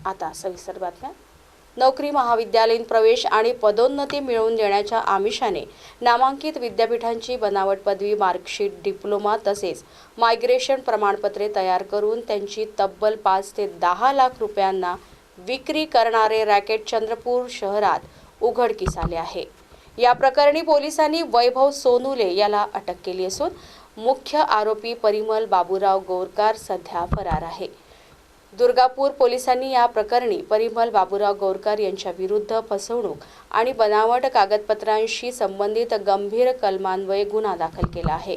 आता सविस्तर बातम्या। नोकरी, महाविद्यालयीन प्रवेश आणि पदोन्नती मिळवून देण्याच्या आमिषाने नामांकित विद्यापीठांची बनावट पदवी, मार्कशीट, डिप्लोमा तसेच मायग्रेशन प्रमाणपत्रे तयार करून त्यांची तब्बल 5 ते 10 लाख रुपयांना विक्री करणारे रॅकेट चंद्रपूर शहरात उघडकीस आले आहे। या प्रकरणी पोलिसांनी वैभव सोनुले याला अटक केली असून मुख्य आरोपी परिमल बाबूराव गोरकार सध्या फरार आहे। दुर्गापूर पोलिसांनी या प्रकरणी परिमल बाबूराव गोरकार यांच्या विरुद्ध फसवणूक आणि बनावट कागदपत्रांशी संबंधित गंभीर कलमान्वये गुन्हा दाखल केला आहे।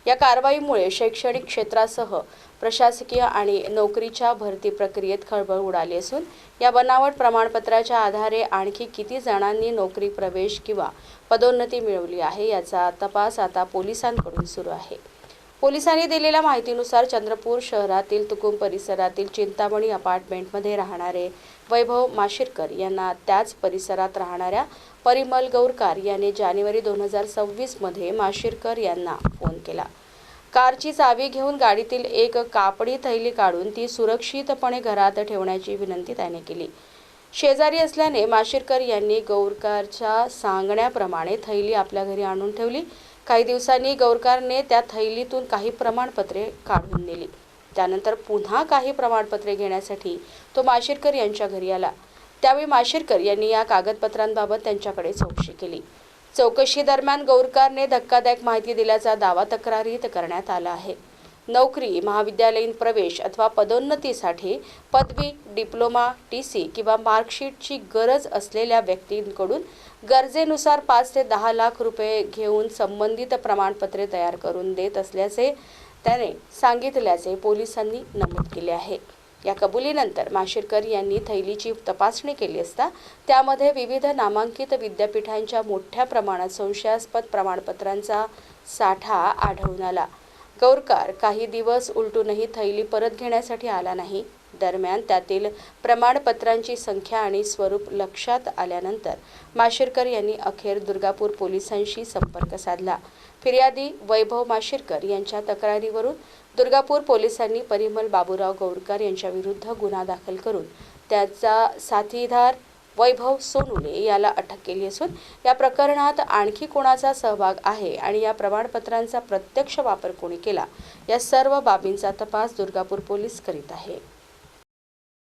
या कारवाईमुळे शैक्षणिक क्षेत्रासह प्रशासकीय आणि नोकरीच्या भरती प्रक्रियेत खळबळ उडाली असून या बनावट प्रमाणपत्राच्या आधारे आणखी किती जणांनी नोकरी प्रवेश किंवा पदोन्नती मिळवली आहे याचा तपास आता पोलिसांकडून सुरू आहे। पोलिसांनी दिलेल्या माहितीनुसार चंद्रपूर शहरातील तुकुम परिसरातील चिंतामणी अपार्टमेंटमध्ये राहणारे वैभव माशिरकर यांना त्याच परिसरात राहणाऱ्या परिमल गौरकार याने जानेवारी 2026 मध्ये माशिरकर यांना फोन केला। कारची चावी घेऊन गाडीतील एक कापडी थैली काढून ती सुरक्षितपणे घरात ठेवण्याची विनंती त्याने केली। शेजारी असल्याने माशिरकर यांनी गौरकारच्या सांगण्याप्रमाणे थैली आपल्या घरी आणून ठेवली। काही दिवसांनी गौरकारने त्या थैलीतून काही प्रमाणपत्रे काढून नेली। त्यानंतर पुन्हा काही प्रमाणपत्रे घेण्यासाठी तो माशिरकर यांच्या घरी आला। त्यावेळी माशिरकर यांनी या कागदपत्रांबाबत त्यांच्याकडे चौकशी केली। चौकशी दरम्यान गौरकारने धक्कादायक माहिती दिल्याचा दावा तक्रारीत करण्यात आला आहे। नोकरी, महाविद्यालयीन प्रवेश अथवा पदोन्नतीसाठी पदवी, डिप्लोमा, TC किंवा मार्कशीटची गरज असलेल्या व्यक्तींकडून गरजेनुसार 5 ते 10 लाख रुपये घेऊन संबंधित प्रमाणपत्रे तयार करून देत असल्याचे त्याने सांगितल्याचे पोलिसांनी नमूद केले आहे। या कबुलीनंतर माशिरकर यांनी थैलीची तपासणी केली असता त्यामध्ये विविध नामांकित विद्यापीठांच्या मोठ्या प्रमाणात संशयास्पद प्रमाणपत्रांचा साठा आढळून आला। गौरकार काही दिवस उलटूनही थैली परत घेण्यासाठी आला नाही। दरम्यान त्यातील प्रमाणपत्रांची संख्या आणि स्वरूप लक्षात आल्यानंतर माशिरकर यांनी अखेर दुर्गापूर पोलिसांशी संपर्क साधला। फिर्यादी वैभव माशिरकर यांच्या तक्रारीवरून दुर्गापूर पोलिसांनी परिमल बाबूराव गोरकार यांच्या विरुद्ध गुन्हा दाखल करून त्याचा साथीदार वैभव सोनुले याला अटक केली असून या प्रकरणात आणखी कोणाचा सहभाग आहे आणि या प्रमाणपत्रांचा प्रत्यक्ष वापर कोणी केला या सर्व बाबींचा तपास दुर्गापूर पोलीस करीत आहे।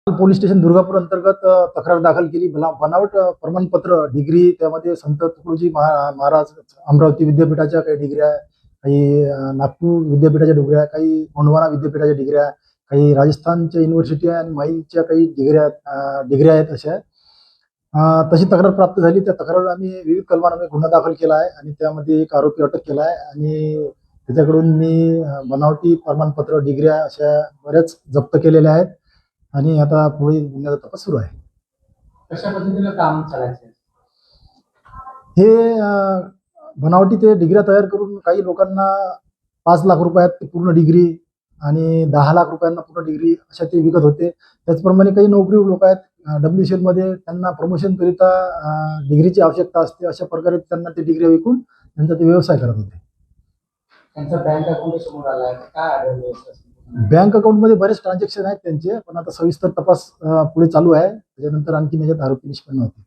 पोलीस स्टेशन दुर्गापूर अंतर्गत तक्रार दाखल केली। बनावट प्रमाणपत्र, डिग्री, त्यामध्ये संत तुकडोजी महाराज अमरावती विद्यापीठाच्या काही डिग्र्या, काही नागपूर विद्यापीठाच्या डिग्र्या, काही गोंडवाना विद्यापीठाच्या डिग्र्या, काही राजस्थानच्या युनिव्हर्सिटी आणि माईच्या काही डिग्र्या आहेत अशा। तशी तक्रार प्राप्त झाली। त्या तक्रारीवर आम्ही विविध कलमांमध्ये गुन्हा दाखल केला आहे आणि त्यामध्ये एक आरोपी अटक केला आहे आणि त्याच्याकडून मी बनावटी प्रमाणपत्र, डिग्र्या अशा बऱ्याच जप्त केलेल्या आहेत आणि आता पुढे गुन्ह्याचा तपास सुरू आहे। कशा पद्धतीने काम चालायचं हे बनावटी ते डिग्र्या तयार करून काही लोकांना 5 लाख रुपयात पूर्ण डिग्री आणि 10 लाख रुपयांना पूर्ण डिग्री अशा ते विकत होते। त्याचप्रमाणे काही नोकरी लोक आहेत WCL मध्ये, त्यांना प्रमोशन करिता डिग्रीची आवश्यकता असते। अशा प्रकारे त्यांना ते डिग्री विकून त्यांचा ते व्यवसाय करत होते। त्यांचा बँक अकाउंट समोर आला आहे, काय आढळलं? बँक अकाउंटमध्ये बरेच ट्रान्झॅक्शन आहेत त्यांचे, पण आता सविस्तर तपास पुढे चालू आहे। त्याच्यानंतर आणखी याच्यात आरोपी निष्पन्न होते।